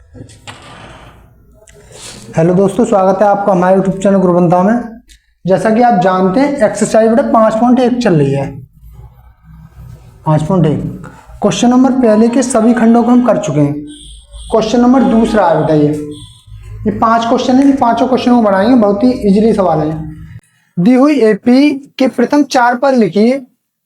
Hello दोस्तों, स्वागत है आपका हमारे यूट्यूब चैनल गुरुबंधा में। जैसा कि आप जानते हैं एक्सरसाइज बेटा 5.1 चल रही है। 5.1 क्वेश्चन नंबर पहले के सभी खंडों को हम कर चुके हैं। क्वेश्चन नंबर दूसरा है बेटा ये 5 क्वेश्चन है। पांचों क्वेश्चन को बनाएंगे, बहुत ही इजीली सवाल है। दी हुई एपी के प्रथम 4 पद लिखिए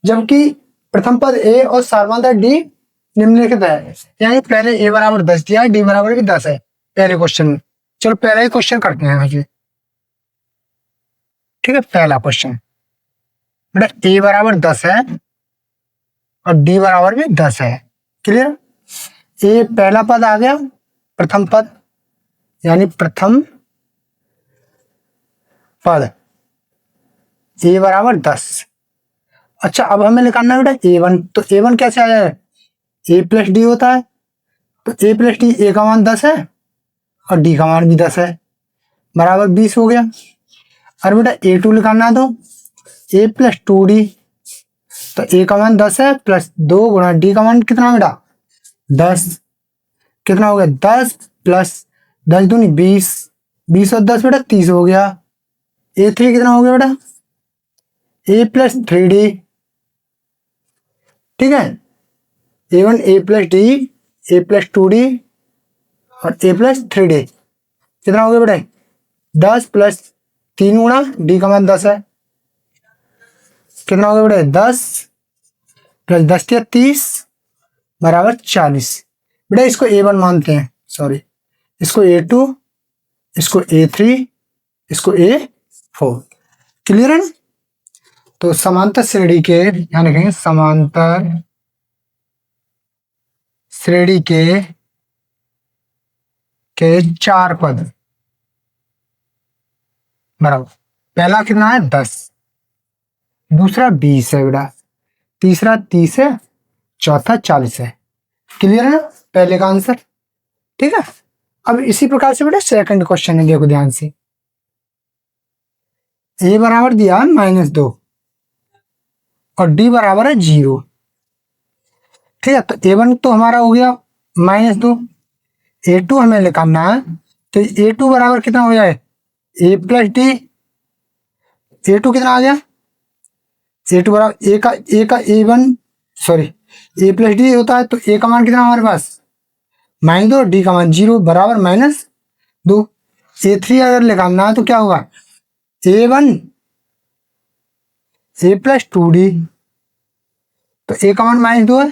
जबकि प्रथम पद ए और सार्वधातुक डी निम्नलिखित है। यानी पहले ए बराबर 10 दिया है, डी बराबर भी 10 है पहले क्वेश्चन में। चलो पहला ही क्वेश्चन करते हैं आगे। ठीक है, पहला क्वेश्चन बेटा ए बराबर 10 है और डी बराबर भी 10 है। क्लियर। ए पहला पद आ गया, प्रथम पद यानी प्रथम पद ए बराबर 10। अच्छा, अब हमें निकालना है बेटा A1। तो A1 कैसे आया है? A प्लस डी होता है। तो A प्लस डी, ए का मान 10 है और डी का मान भी 10 है, बराबर 20 हो गया। और बेटा A2 निकालना है तो A प्लस 2D। तो A का मान 10 है प्लस 2 गुणा डी का मान कितना बेटा 10। कितना हो गया 10 प्लस 10 दूनी 20, 20 और 10 बेटा 30 हो गया। A3 कितना हो गया बेटा A प्लस 3D। ठीक है, A1 A plus D, A plus 2D और A प्लस 3D कितना हो गया बेटा 10 प्लस 3 गुणा डी का मान 10 है। कितना हो गया बेटा 10 प्लस 10 या 30 बराबर 40। बेटा इसको A1 मानते हैं, सॉरी, इसको A2, इसको A3, इसको A4। क्लियर है ना? तो समांतर श्रेणी के, यहां लिखेंगे समांतर श्रेणी के 4 पद बराबर पहला कितना है 10, दूसरा 20 है बेटा, तीसरा 30 है, चौथा 40 है। क्लियर है ना पहले का आंसर? ठीक है। अब इसी प्रकार से बेटा सेकंड क्वेश्चन है, देखो ध्यान से। ए बराबर दिया है -2 और डी बराबर है 0। ठीक है, तो A1 तो हमारा हो गया -2, A2 हमें निकालना है। तो A2 बराबर कितना हो जाए A प्लस डी। A2 कितना आ गया, A2 बराबर ए का A1 sorry A plus D होता है। तो A का मान कितना हमारे पास -2, डी का मान 0 बराबर -2। A3 अगर निकालना है तो क्या होगा A1 A प्लस 2D। तो A का मान -2 है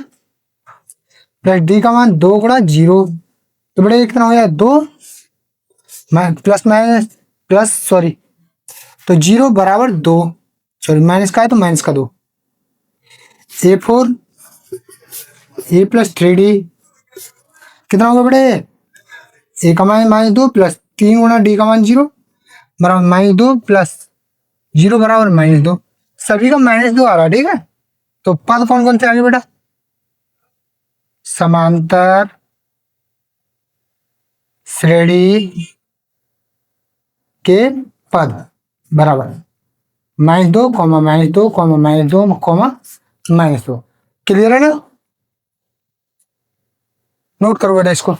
प्लस डी का मान 2 गुणा 0। तो बड़े कितना हो जाए 2 प्लस माइनस प्लस सॉरी, तो 0 बराबर 2, सॉरी माइनस का है तो माइनस का 2। A4 A प्लस 3D कितना होगा बड़े A का मान -2 प्लस 3 गुणा डी का मान 0 बराबर -2 प्लस 0 बराबर -2। सभी का -2 आ रहा है। ठीक है, तो पद कौन कौन से आगे बेटा समांतर श्रेणी के पद बराबर -2, -2, -2, -2। क्लियर है ना? नोट करो बेटा इसको।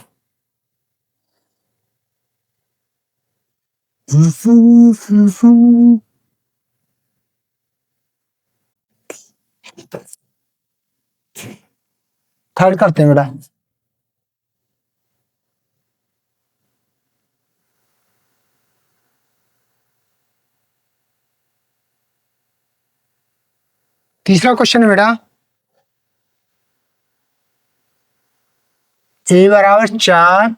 थर्ड करते हैं बेटा। तीसरा क्वेश्चन है बेटा A बराबर 4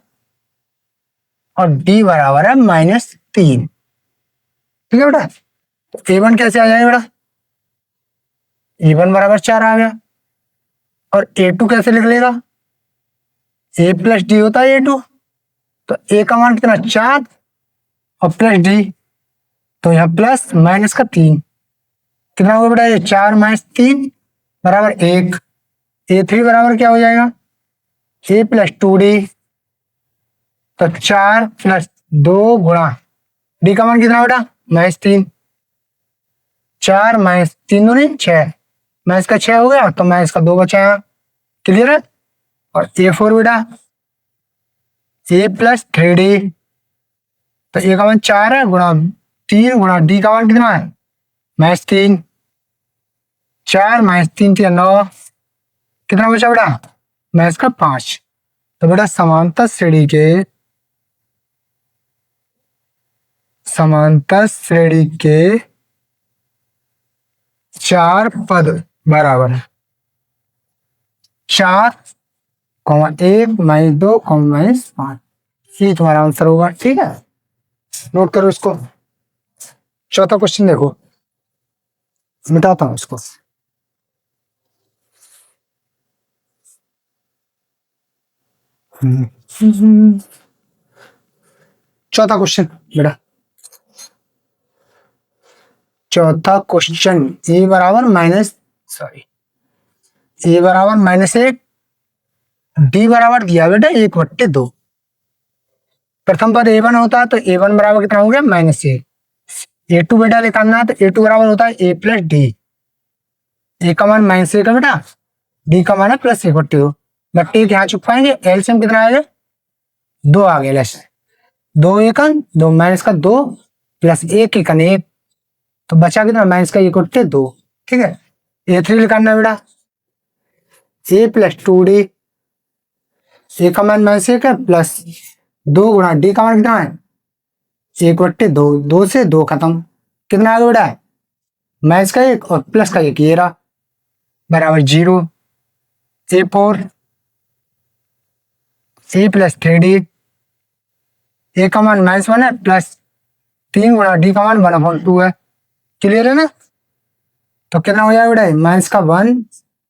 और D बराबर है -3। ठीक है बेटा, तो A1 कैसे आ जाएगा बेटा A1 बराबर 4 आ गया। और A2 कैसे लिख लेगा A प्लस डी होता है A2। तो A का मान कितना 4 और प्लस डी, तो यहाँ प्लस माइनस का 3 कितना होगा बेटा ये 4 - 3 बराबर 1। A3 बराबर क्या हो जाएगा A प्लस 2D। तो 4 प्लस 2 गुणा डी का मान कितना बेटा -3। 4 - 3 दूनी 6, माइनस का 6 हो गया तो माइनस का 2 बचा। क्लियर है? और A4 बेटा ए प्लस 3d, तो ए का मान 4 है गुणा 3 गुणा डी का मान कितना है -3, 4 -3 = 9, कितना बचा बेटा मैथ का 5। तो बेटा समांतर श्रेणी के 4 पद बराबर है 4, 1 -2 -5, ये तुम्हारा आंसर होगा। ठीक है, नोट करो इसको। चौथा क्वेश्चन देखो, मिटाता हूं इसको। चौथा क्वेश्चन बेटा, चौथा क्वेश्चन ए बराबर -1, डी बराबर दिया बेटा 1/2। प्रथम पद a1 होता है तो a1 बराबर कितना हो गया -1। a2 बेटा निकालना है तो a2 बराबर होता है a प्लस डी। ए का मान -1 का बेटा, डी का मान है +1/2। बट एक यहाँ चुप पाएंगे, एलसीएम कितना आएगा 2 आ गया। 2 एकन 2 -2 प्लस 1 एकन 1, तो बचा कितना -1/2। ठीक है, a3 निकालना है बेटा, a प्लस 2d, ए का मान -1 है प्लस 2 गुणा डी का मान कितना है 1/2, 2 से 2 खत्म, कितना आ गया बेटा -1 और +1 ये रहा बराबर 0। a4 a प्लस 3d, ए का मान -1 है प्लस 3 गुणा डी का मान 1/2 है। क्लियर है ना? तो कितना हो जाएगा बेटा -1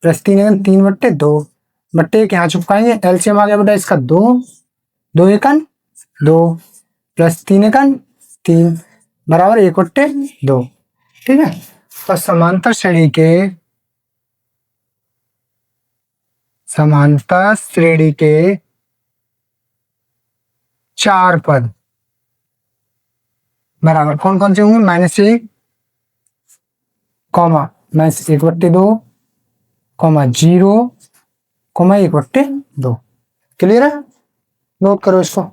प्लस 3/2 बट्टे यहाँ चुपकाएंगे, एलसीएम आ गया बेटा इसका 2, 2 एकन 2 प्लस 3 एकन 3 बराबर 1/2। ठीक है, तो समांतर श्रेणी के 4 पद बराबर कौन कौन से होंगे -1, -1/2, 0, 1/2। क्लियर है? नोट करो इसको।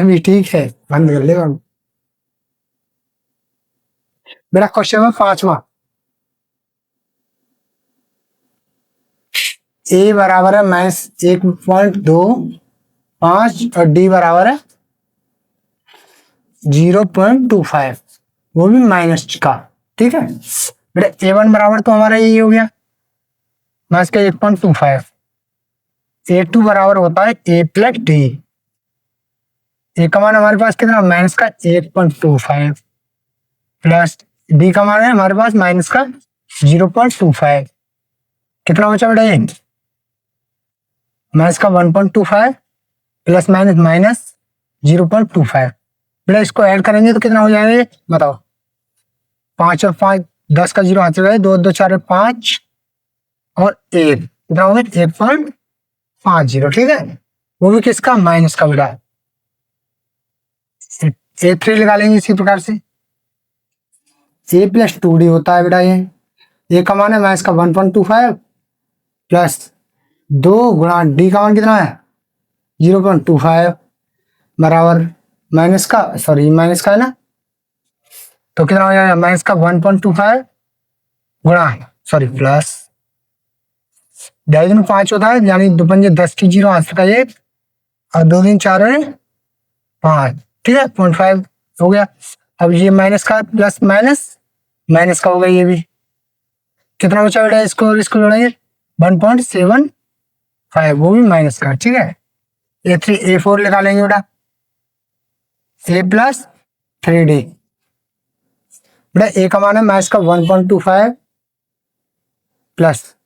भी ठीक है, बंद कर लेगा मेरा। क्वेश्चन है 5वां, ए बराबर है -1.25 और डी बराबर है 0.25, वो भी माइनस का। ठीक है बेटा, a1 बराबर तो हमारा यही हो गया -1.25, a2 बराबर होता है a प्लस डी, ए का मान हमारे पास कितना -1.25 प्लस डी का मान है हमारे पास -0.25, कितना बचा बेटा ये -1.25 प्लस -0.25। बेटा इसको ऐड करेंगे तो कितना हो जाएगा बताओ, 5 और 5 10 का 0 हाथ से गए, 2 2 4 5 और 1 कितना हो गया 1.50। ठीक है, वो भी किसका माइनस का बेटा। a3 लगा लेंगे इसी प्रकार से, a प्लस 2d होता है बेटा ये, ए का मान है -1.25 प्लस 2 गुणा डी का मान कितना है 0.25 बराबर माइनस का है ना, तो कितना हो जाएगा -1.25 गुणा प्लस डायगोनल 5 होता है, यानी 2 पंजे 10 की 0 हाथ का 1 और 2 3 4 है 5। ठीक है, 0.5 हो गया। अब ये माइनस का प्लस माइनस का हो गया, ये भी कितना बचा बेटा, इसको जोड़ेंगे 1.75, वो भी माइनस का। ठीक है, a3 a4 निकालेंगे बेटा, a प्लस 3d, बेटा ए का मान है -1.25 प्लस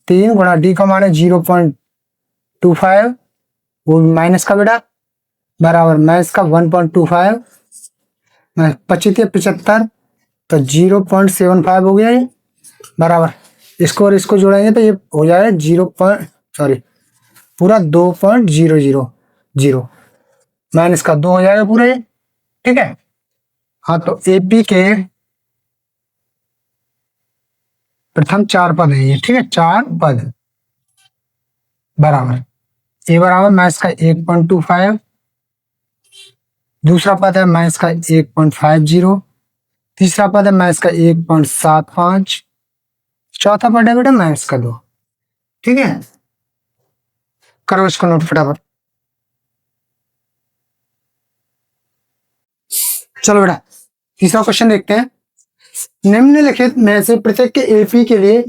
3 गुणा डी का मान है 0.25, वो भी माइनस का बेटा बराबर -1.25 75 तो 0.75 हो गया ये बराबर, इसको और इसको जोड़ेंगे तो ये हो जाएगा पूरा 2.000 माइनस का 2 हो जाएगा पूरा ये। ठीक है, हाँ, तो एपी के प्रथम 4 पद है ये, ठीक है, 4 पद बराबर ए बराबर माइनस का 1.25, दूसरा पद है माइनस का 1.50, तीसरा पद है माइनस का 1.75, चौथा पद है बेटा माइनस का 2। ठीक है, करो इसको नोट फटाफट। चलो बेटा तीसरा क्वेश्चन देखते हैं। निम्नलिखित में से प्रत्येक के एपी के लिए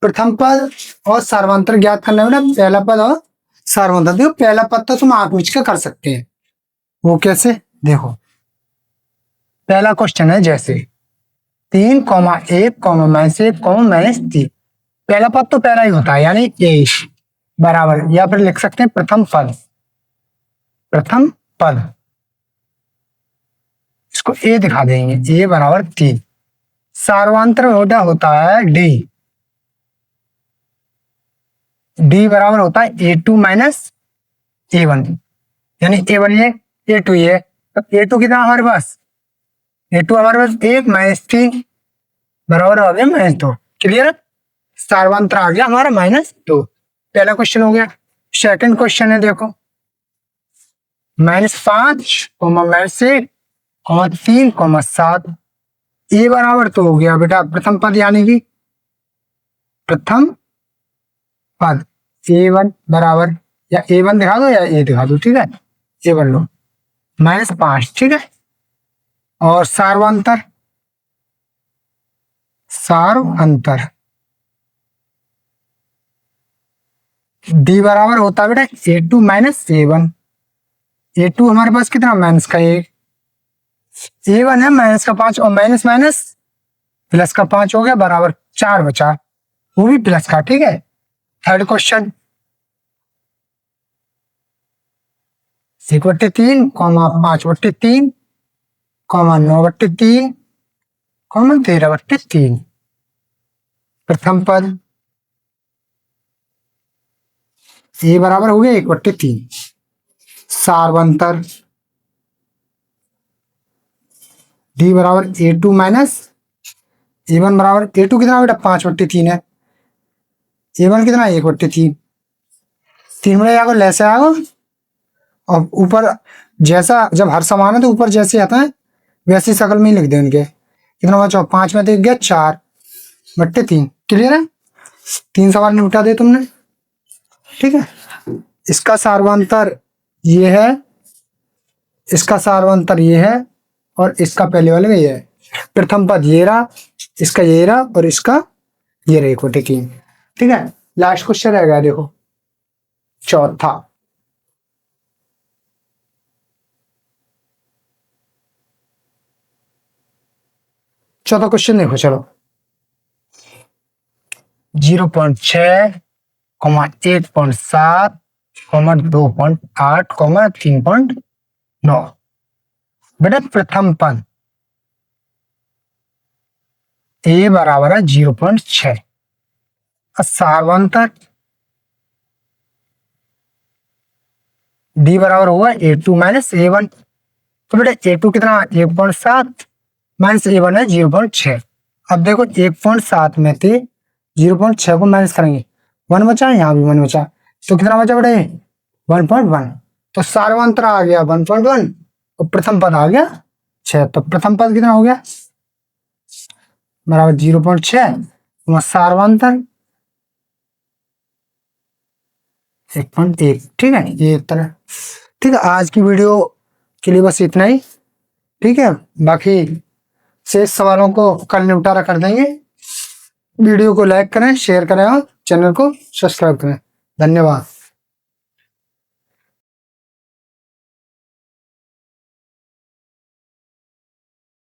प्रथम पद और सार्वंतर ज्ञात करना है बेटा। पहला पद और सार्वंतर, देखो पहला पद तो तुम आप नीचे का कर सकते हैं, वो कैसे देखो। पहला क्वेश्चन है जैसे 3,1, -1, -1, पहला पद तो पहला ही होता है यानी ए बराबर, या फिर लिख सकते हैं प्रथम पद, प्रथम पद इसको ए दिखा देंगे, ए बराबर 3। सार्वंतर बेटा होता है डी, डी बराबर होता है A2 - A1, यानी A1 ये A2 ये, तो A2 कितना हमारे पास, A2 हमारे पास 1 - 3 बराबर हो गया -2। क्लियर, सार्वंतर आ गया हमारा -2। पहला क्वेश्चन हो गया। सेकंड क्वेश्चन है देखो, -5, -1, -3, 7, ए बराबर तो हो गया बेटा प्रथम पद यानी कि प्रथम पद A1 बराबर, या A1 दिखा दो या ए दिखा दो, ठीक है, A1 लो, -5, ठीक है। और सार्वंतर, सार्वंतर डी बराबर होता है बेटा A2 - A1, A2 हमारे पास कितना माइनस का 1, A1 है -5 और माइनस माइनस प्लस का 5 हो गया बराबर 4 बचा, वो भी प्लस का, ठीक है। थर्ड क्वेश्चन 1/3, 5/3, 9/3, 13/3, प्रथम पद ए बराबर हो गया 1/3। सार्वंतर डी बराबर A2 - A1 बराबर, A2 कितना बेटा 5/3 है, A1 कितना 1/3, 3 बड़े आगो लैसे आगो, और ऊपर जैसा जब हर समान है तो ऊपर जैसे आता है वैसी शकल में ही लिख दे उनके। कितना बचा, 5 में देख गया 4/3। क्लियर है, 3 सवाल निपटा दे तुमने, ठीक है। इसका सार्वंतर ये है, इसका सार्वंतर ये है, और इसका पहले वाले में ये है। प्रथम पद ये रहा, इसका ये रहा, और इसका ये रहा 1/3, ठीक है। लास्ट क्वेश्चन रहेगा देखो चौथा, चौथा क्वेश्चन देखो चलो, 0.6, 1.7, 2.8, 3.9, बेटा प्रथम पद ए बराबर है 0.6, सार्वंतर डी बराबर होगा A2 - A1, तो बेटा A2 कितना 1.7 माइनस A1 है 0.6। अब देखो 1.7 में थे 0.6 को माइनस करेंगे, 1 बचा, यहाँ भी 1 बचा, तो कितना बचा बेटा 1.1, तो सार्वंतर आ गया 1.1 और प्रथम पद आ गया 6, तो प्रथम पद कितना हो गया बराबर 0.6, सार्वंतर 1.1, ठीक है। ये तरह, ठीक है। आज की वीडियो के लिए बस इतना ही, ठीक है। बाकी शेष सवालों को कल निपटारा कर देंगे। वीडियो को लाइक करें, शेयर करें और चैनल को सब्सक्राइब करें। धन्यवाद।